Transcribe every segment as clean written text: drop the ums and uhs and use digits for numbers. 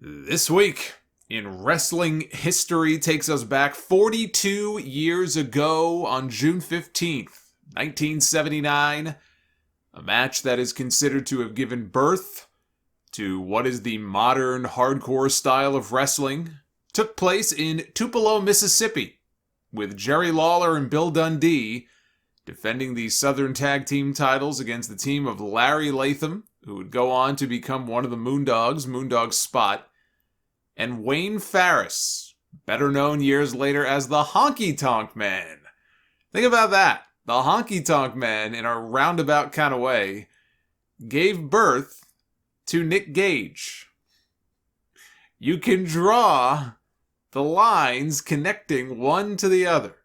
This week in wrestling history takes us back 42 years ago on June 15th, 1979. A match that is considered to have given birth to what is the modern hardcore style of wrestling took place in Tupelo, Mississippi, with Jerry Lawler and Bill Dundee defending the Southern Tag Team titles against the team of Larry Latham, who would go on to become one of the Moondog Spot, and Wayne Farris, better known years later as the Honky Tonk Man. Think about that. The Honky Tonk Man, in a roundabout kind of way, gave birth to Nick Gage. You can draw the lines connecting one to the other.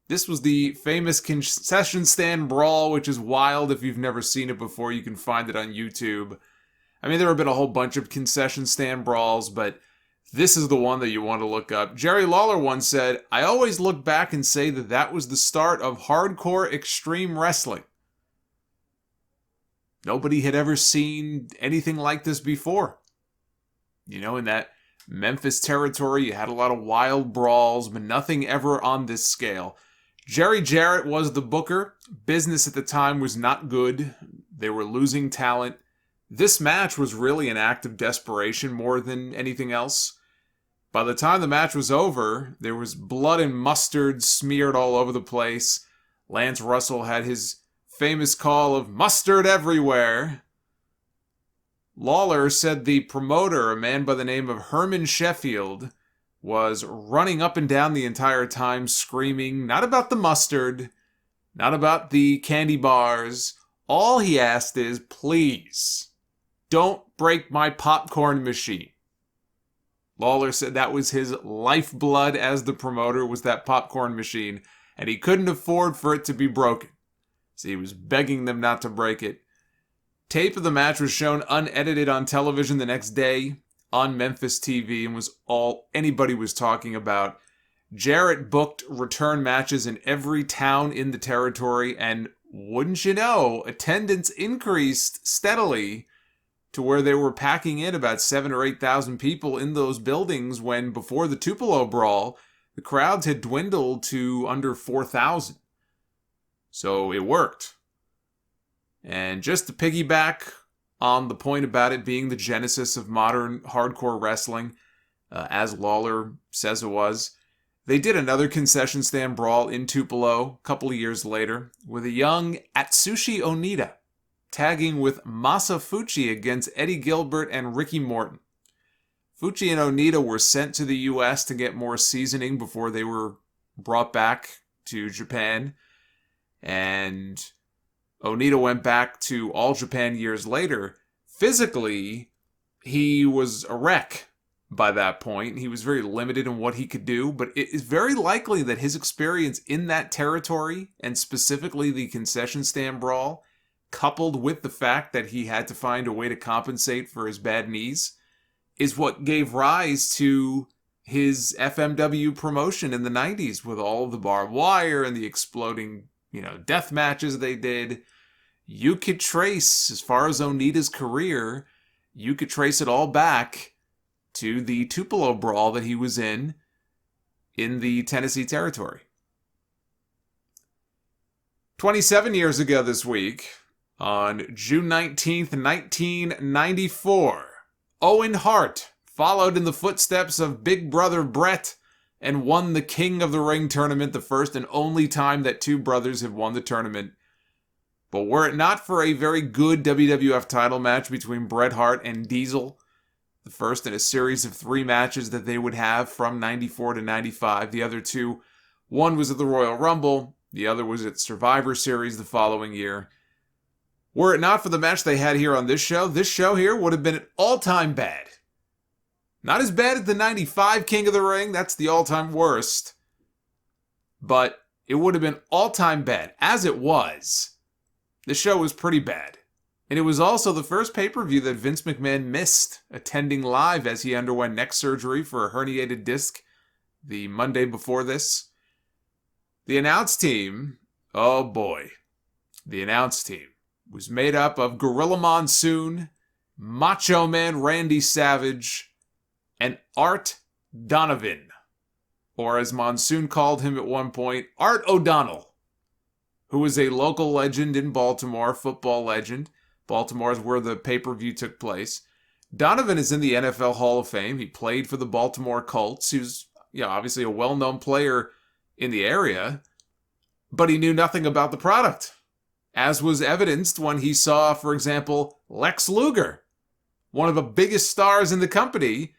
This was the famous Concession Stand Brawl, which is wild. If you've never seen it before, you can find it on YouTube. I mean, there have been a whole bunch of Concession Stand Brawls, but this is the one that you want to look up. Jerry Lawler once said, "I always look back and say that that was the start of hardcore extreme wrestling." Nobody had ever seen anything like this before. You know, in that Memphis territory, you had a lot of wild brawls, but nothing ever on this scale. Jerry Jarrett was the booker. Business at the time was not good. They were losing talent. This match was really an act of desperation more than anything else. By the time the match was over, there was blood and mustard smeared all over the place. Lance Russell had his famous call of "mustard everywhere." Lawler said the promoter, a man by the name of Herman Sheffield, was running up and down the entire time screaming, not about the mustard, not about the candy bars. All he asked is, "Please, don't break my popcorn machine." Lawler said that was his lifeblood as the promoter, was that popcorn machine, and he couldn't afford for it to be broken. So he was begging them not to break it. Tape of the match was shown unedited on television the next day on Memphis TV and was all anybody was talking about. Jarrett booked return matches in every town in the territory, and wouldn't you know, attendance increased steadily to where they were packing in about 7,000 or 8,000 people in those buildings when, before the Tupelo Brawl, the crowds had dwindled to under 4,000. So it worked. And just to piggyback on the point about it being the genesis of modern hardcore wrestling, as Lawler says it was, they did another Concession Stand Brawl in Tupelo a couple of years later with a young Atsushi Onita tagging with Masa Fuchi against Eddie Gilbert and Ricky Morton. Fuchi and Onita were sent to the US to get more seasoning before they were brought back to Japan, and Onita went back to All Japan years later. Physically, he was a wreck by that point. He was very limited in what he could do, but it is very likely that his experience in that territory, and specifically the Concession Stand Brawl, coupled with the fact that he had to find a way to compensate for his bad knees, is what gave rise to his FMW promotion in the 90s with all of the barbed wire and the exploding, death matches they did. You could trace, as far as Onita's career, you could trace it all back to the Tupelo Brawl that he was in the Tennessee territory. 27 years ago this week, on June 19th, 1994, Owen Hart followed in the footsteps of Big Brother Brett and won the King of the Ring tournament, the first and only time that two brothers have won the tournament. But were it not for a very good WWF title match between Bret Hart and Diesel, the first in a series of 3 matches that they would have from 94 to 95, the other two, one was at the Royal Rumble, the other was at Survivor Series the following year. Were it not for the match they had here on this show here would have been an all-time bad. Not as bad as the 95 King of the Ring, that's the all-time worst. But it would have been all-time bad. As it was, the show was pretty bad. And it was also the first pay-per-view that Vince McMahon missed attending live as he underwent neck surgery for a herniated disc the Monday before this. The announce team, the announce team was made up of Gorilla Monsoon, Macho Man Randy Savage, and Art Donovan, or as Monsoon called him at one point, Art O'Donnell, who was a local legend in Baltimore, football legend. Baltimore is where the pay-per-view took place. Donovan is in the NFL Hall of Fame. He played for the Baltimore Colts. He was, obviously a well-known player in the area, but he knew nothing about the product, as was evidenced when he saw, for example, Lex Luger, one of the biggest stars in the company,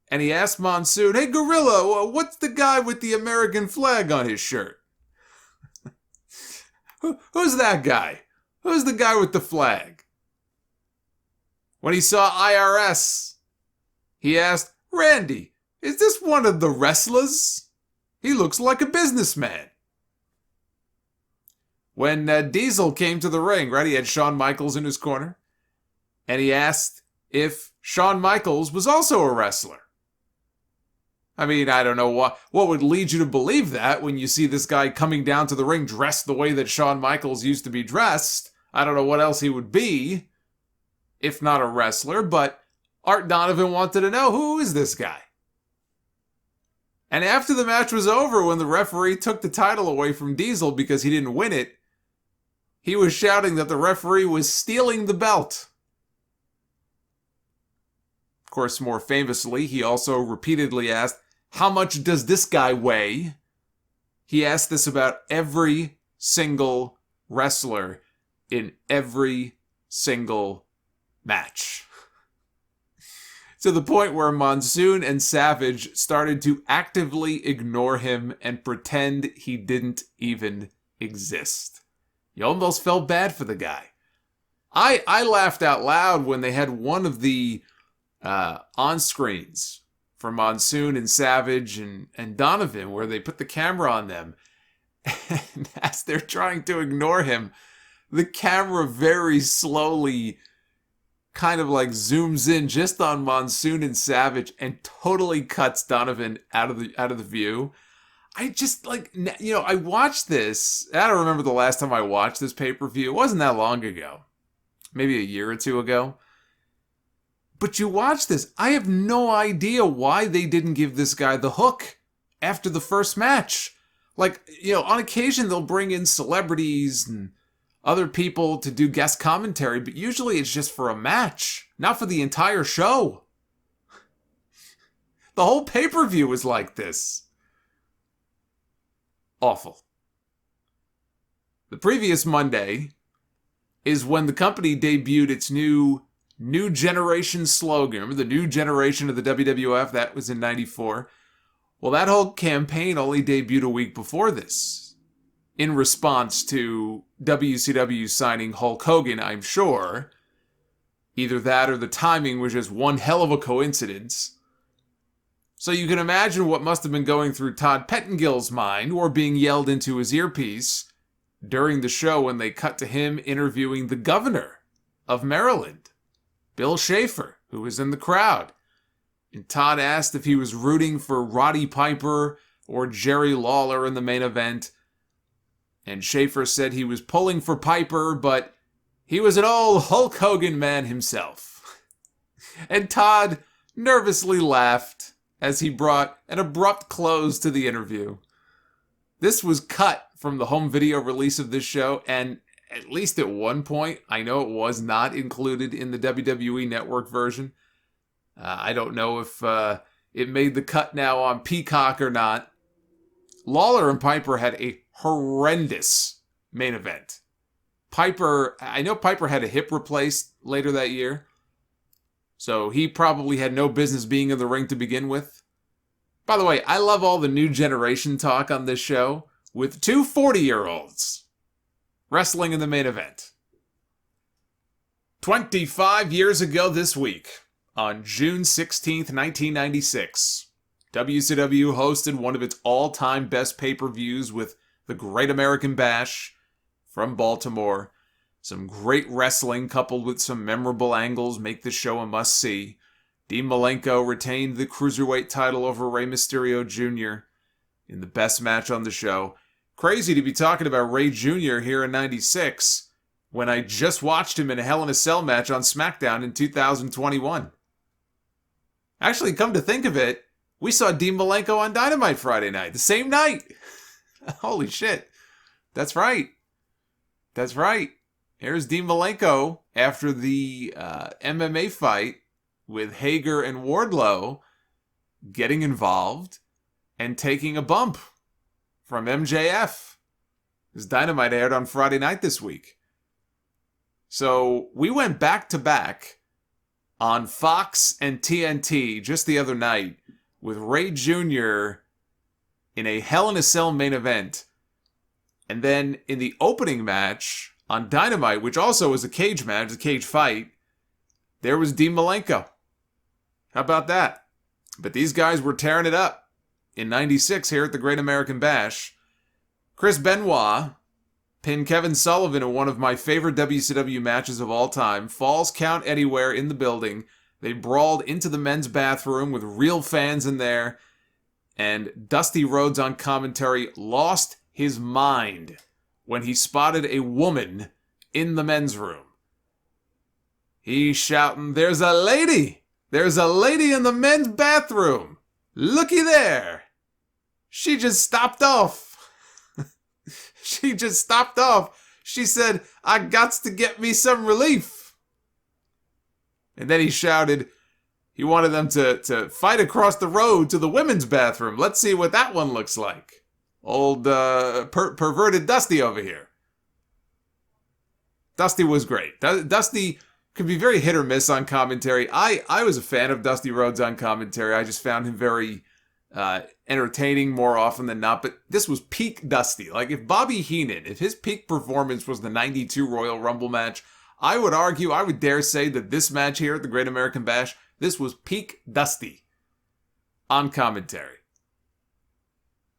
and he asked Monsoon, "Hey, Gorilla, what's the guy with the American flag on his shirt?" Who's that guy? Who's the guy with the flag? When he saw IRS, he asked, "Randy, is this one of the wrestlers? He looks like a businessman." When Diesel came to the ring, right, he had Shawn Michaels in his corner, and he asked if Shawn Michaels was also a wrestler. I mean, I don't know what would lead you to believe that when you see this guy coming down to the ring dressed the way that Shawn Michaels used to be dressed. I don't know what else he would be, if not a wrestler, but Art Donovan wanted to know, who is this guy? And after the match was over, when the referee took the title away from Diesel because he didn't win it, he was shouting that the referee was stealing the belt. Of course, more famously, he also repeatedly asked, "How much does this guy weigh?" He asked this about every single wrestler in every single match. To the point where Monsoon and Savage started to actively ignore him and pretend he didn't even exist. You almost felt bad for the guy. I laughed out loud when they had one of the on-screens for Monsoon and Savage and Donovan, where they put the camera on them. And as they're trying to ignore him, the camera very slowly kind of like zooms in just on Monsoon and Savage and totally cuts Donovan out of the view. I just I watched this. I don't remember the last time I watched this pay-per-view. It wasn't that long ago. Maybe a year or two ago. But you watch this. I have no idea why they didn't give this guy the hook after the first match. On occasion they'll bring in celebrities and other people to do guest commentary, but usually it's just for a match, not for the entire show. The whole pay-per-view was like this. Awful. The previous Monday is when the company debuted its new generation slogan. Remember the new generation of the WWF? That was in 94. Well, that whole campaign only debuted a week before this, in response to WCW signing Hulk Hogan, I'm sure. Either that or the timing was just one hell of a coincidence. So you can imagine what must have been going through Todd Pettengill's mind, or being yelled into his earpiece during the show when they cut to him interviewing the governor of Maryland, Bill Schaefer, who was in the crowd. And Todd asked if he was rooting for Roddy Piper or Jerry Lawler in the main event. And Schaefer said he was pulling for Piper, but he was an old Hulk Hogan man himself. And Todd nervously laughed as he brought an abrupt close to the interview. This was cut from the home video release of this show, and at least at one point, I know it was not included in the WWE Network version. I don't know if it made the cut now on Peacock or not. Lawler and Piper had a horrendous main event. I know Piper had a hip replaced later that year, so he probably had no business being in the ring to begin with. By the way, I love all the new generation talk on this show, with two 40-year-olds wrestling in the main event. 25 years ago this week, on June 16th, 1996, WCW hosted one of its all-time best pay-per-views with the Great American Bash from Baltimore. Some great wrestling coupled with some memorable angles make the show a must-see. Dean Malenko retained the Cruiserweight title over Rey Mysterio Jr. in the best match on the show. Crazy to be talking about Rey Jr. here in 96, when I just watched him in a Hell in a Cell match on SmackDown in 2021. Actually, come to think of it, we saw Dean Malenko on Dynamite Friday night, the same night. Holy shit. That's right. That's right. Here's Dean Malenko after the MMA fight with Hager and Wardlow getting involved and taking a bump from MJF. His Dynamite aired on Friday night this week. So we went back to back on Fox and TNT just the other night with Ray Jr. in a Hell in a Cell main event. And then in the opening match on Dynamite, which also was a cage match, a cage fight, there was Dean Malenko. How about that? But these guys were tearing it up in 96 here at the Great American Bash. Chris Benoit pinned Kevin Sullivan in one of my favorite WCW matches of all time. Falls count anywhere in the building. They brawled into the men's bathroom with real fans in there. And Dusty Rhodes on commentary lost his mind when he spotted a woman in the men's room. He's shouting, "There's a lady! There's a lady in the men's bathroom! Looky there! She just stopped off. She just stopped off. She said, I gots to get me some relief." And then he shouted, he wanted them to fight across the road to the women's bathroom. Let's see what that one looks like. Old perverted Dusty over here. Dusty was great. Dusty could be very hit or miss on commentary. I was a fan of Dusty Rhodes on commentary. I just found him very entertaining more often than not. But this was peak Dusty. Like if Bobby Heenan, if his peak performance was the 92 Royal Rumble match, I would argue, I would dare say that this match here at the Great American Bash, this was peak Dusty on commentary.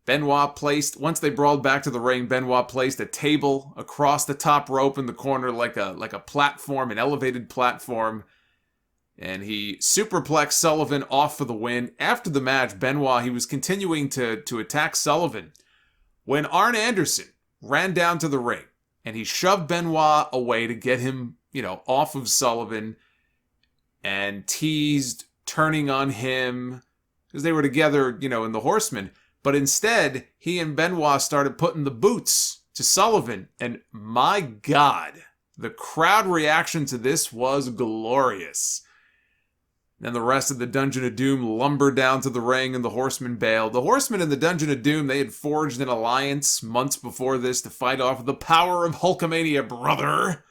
Benoit placed, once they brawled back to the ring, Benoit placed a table across the top rope in the corner like a platform, an elevated platform. And he superplexed Sullivan off for the win. After the match, Benoit, he was continuing to attack Sullivan when Arn Anderson ran down to the ring and he shoved Benoit away to get him, off of Sullivan and teased turning on him because they were together, in the Horsemen. But instead, he and Benoit started putting the boots to Sullivan. And my God, the crowd reaction to this was glorious. Then the rest of the Dungeon of Doom lumbered down to the ring and the Horsemen bailed. The Horsemen and the Dungeon of Doom, they had forged an alliance months before this to fight off the power of Hulkamania, brother.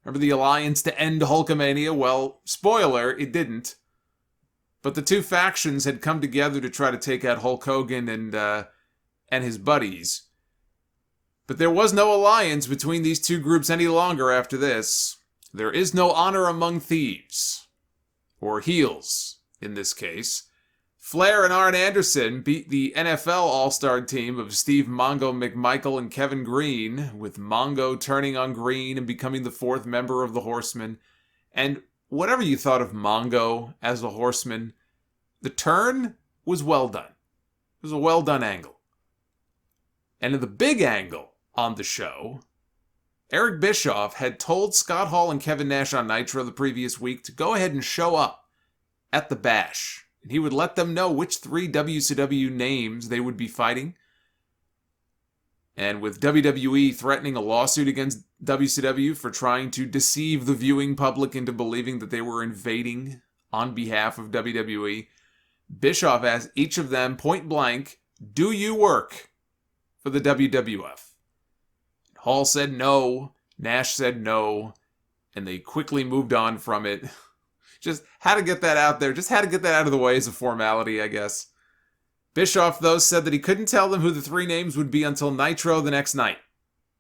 Remember the alliance to end Hulkamania? Well, spoiler, it didn't. But the two factions had come together to try to take out Hulk Hogan and his buddies. But there was no alliance between these two groups any longer after this. There is no honor among thieves. Or heels, in this case. Flair and Arn Anderson beat the NFL All-Star team of Steve Mongo McMichael and Kevin Green, with Mongo turning on Green and becoming the fourth member of the Horsemen. And whatever you thought of Mongo as a Horseman, the turn was well done. It was a well-done angle. And in the big angle on the show, Eric Bischoff had told Scott Hall and Kevin Nash on Nitro the previous week to go ahead and show up at the Bash. And he would let them know which 3 WCW names they would be fighting. And with WWE threatening a lawsuit against WCW for trying to deceive the viewing public into believing that they were invading on behalf of WWE, Bischoff asked each of them point blank, "Do you work for the WWF?" Hall said no, Nash said no, and they quickly moved on from it. Just had to get that out there, just had to get that out of the way as a formality, I guess. Bischoff, though, said that he couldn't tell them who the 3 names would be until Nitro the next night.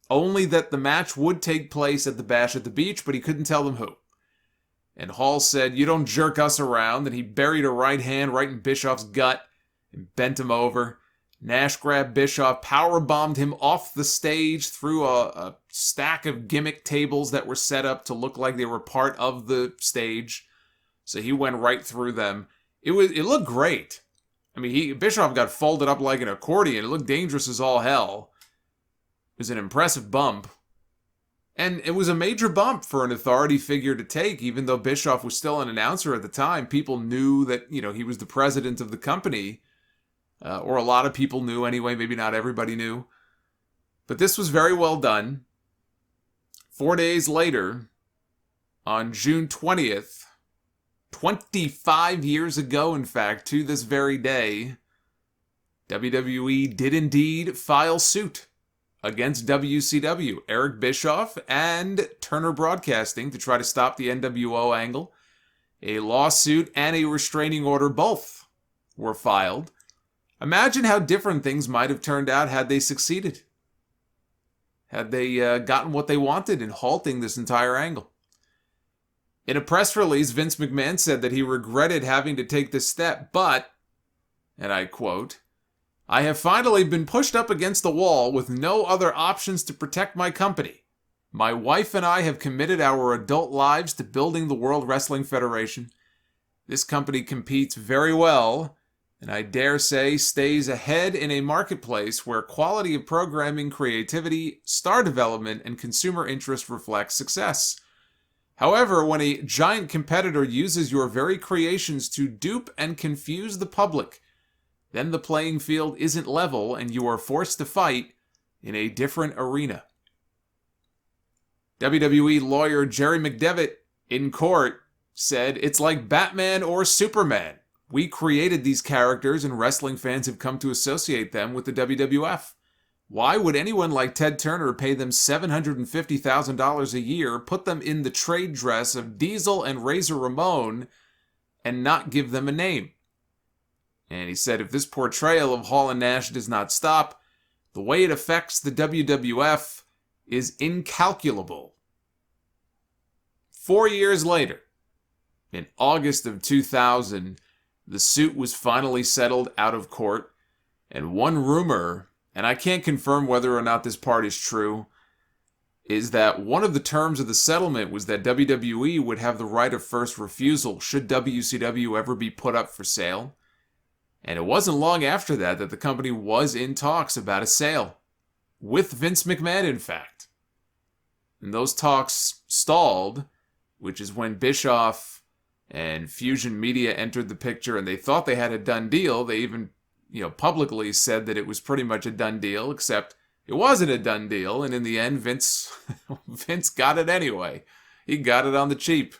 Only that the match would take place at the Bash at the Beach, but he couldn't tell them who. And Hall said, "You don't jerk us around," and he buried a right hand right in Bischoff's gut and bent him over. Nash grabbed Bischoff, powerbombed him off the stage through a stack of gimmick tables that were set up to look like they were part of the stage. So he went right through them. It looked great. I mean, Bischoff got folded up like an accordion. It looked dangerous as all hell. It was an impressive bump. And it was a major bump for an authority figure to take, even though Bischoff was still an announcer at the time. People knew that, he was the president of the company, or a lot of people knew anyway. Maybe not everybody knew. But this was very well done. 4 days later, on June 20th, 25 years ago, in fact, to this very day, WWE did indeed file suit against WCW, Eric Bischoff, and Turner Broadcasting to try to stop the NWO angle. A lawsuit and a restraining order both were filed. Imagine how different things might have turned out had they succeeded. Had they gotten what they wanted in halting this entire angle. In a press release, Vince McMahon said that he regretted having to take this step, but, and I quote, "I have finally been pushed up against the wall with no other options to protect my company. My wife and I have committed our adult lives to building the World Wrestling Federation. This company competes very well, and I dare say stays ahead in a marketplace where quality of programming, creativity, star development, and consumer interest reflects success. However, when a giant competitor uses your very creations to dupe and confuse the public, then the playing field isn't level and you are forced to fight in a different arena." WWE lawyer Jerry McDevitt in court said, "It's like Batman or Superman. We created these characters and wrestling fans have come to associate them with the WWF. Why would anyone like Ted Turner pay them $750,000 a year, put them in the trade dress of Diesel and Razor Ramon, and not give them a name?" And he said, "If this portrayal of Hall and Nash does not stop, the way it affects the WWF is incalculable." 4 years later, in August of 2000, the suit was finally settled out of court, and one rumor, and I can't confirm whether or not this part is true, is that one of the terms of the settlement was that WWE would have the right of first refusal should WCW ever be put up for sale. And it wasn't long after that that the company was in talks about a sale. With Vince McMahon, in fact. And those talks stalled, which is when Bischoff and Fusion Media entered the picture and they thought they had a done deal. They even, publicly said that it was pretty much a done deal, except it wasn't a done deal. And in the end, Vince got it anyway. He got it on the cheap.